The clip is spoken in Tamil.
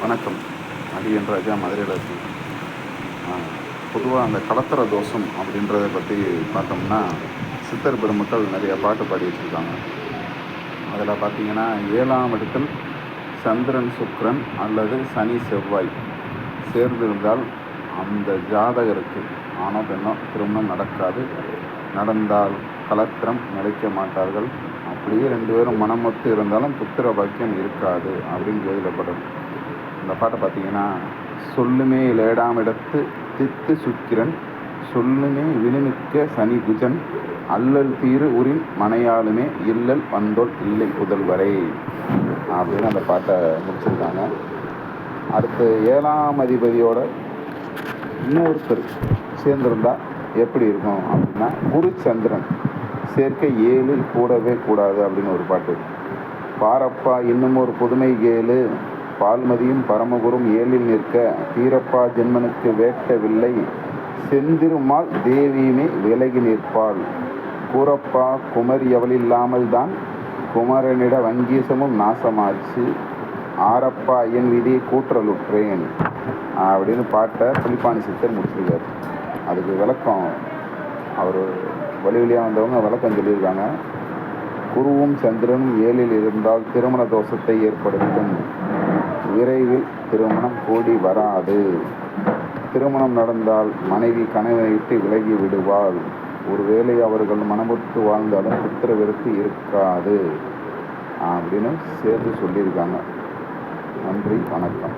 வணக்கம். அடியன் ராஜா மதுரையில் இருக்கேன். பொதுவாக அந்த கலத்திர தோஷம் அப்படின்றத பற்றி பார்த்தோம்னா, சித்தர் பெருமக்கள் நிறைய பாட்டு பாடி வச்சுருக்காங்க. அதில் பார்த்திங்கன்னா 7ஆம் இடத்தில் சந்திரன் சுக்கிரன் அல்லது சனி செவ்வாய் சேர்ந்திருந்தால் அந்த ஜாதகருக்கு ஆணோ பெண்ணோ திருமணம் நடக்காது. நடந்தால் கலத்திரம் நிலைக்க மாட்டார்கள். அப்படியே 2 பேரும் மனமொத்து இருந்தாலும் புத்திர பாக்கியம் இருக்காது அப்படின்னு எழுதப்படும். இந்த பாட்டை பார்த்தீங்கன்னா, சொல்லுமே 7ஆம் இடத்து தித்து சுக்கிரன், சொல்லுமே விழுமிக்க சனி குஜன், அல்லல் தீரு உரின் மனையாளுமே இல்லல் வந்தோல் இல்லை புதல்வரை அப்படின்னு அந்த பாட்டை முடிச்சிருக்காங்க. அடுத்து 7ஆம் அதிபதியோட இன்னொருத்தர் சேர்ந்திருந்தால் எப்படி இருக்கும் அப்படின்னா, குரு சந்திரன் சேர்க்கை 7 கூடவே கூடாது அப்படின்னு ஒரு பாட்டு. பாரப்பா இன்னும் ஒரு புதுமை கேளு, பால்மதியும் பரமகுரும் 7இல் நிற்க, தீரப்பா ஜென்மனுக்கு வேட்டவில்லை, செந்திருமால் தேவியுமே விலகி நிற்பாள், கூறப்பா குமரி எவளில்லாமல் தான் குமரனிட வங்கீசமும் நாசமாச்சு, ஆரப்பா என் விதியை கூற்றலுற்றேன் அப்படின்னு பாட்டை புலிப்பாணி சித்தர் முடிச்சிருக்கார். அதுக்கு விளக்கம் அவர் வழி வழியாக வந்தவங்க விளக்கம் சொல்லியிருக்காங்க. குருவும் சந்திரனும் 7இல் இருந்தால் திருமண தோஷத்தை ஏற்படுத்தும். விரைவில் திருமணம் கூடி வராது. திருமணம் நடந்தால் மனைவி கணவனை விட்டு விலகி விடுவாள். ஒருவேளை அவர்கள் மனமுத்து வாழ்ந்தாலும் புத்திர விருத்தி இருக்காது அப்படின்னு சேர்த்து சொல்லியிருக்காங்க. நன்றி, வணக்கம்.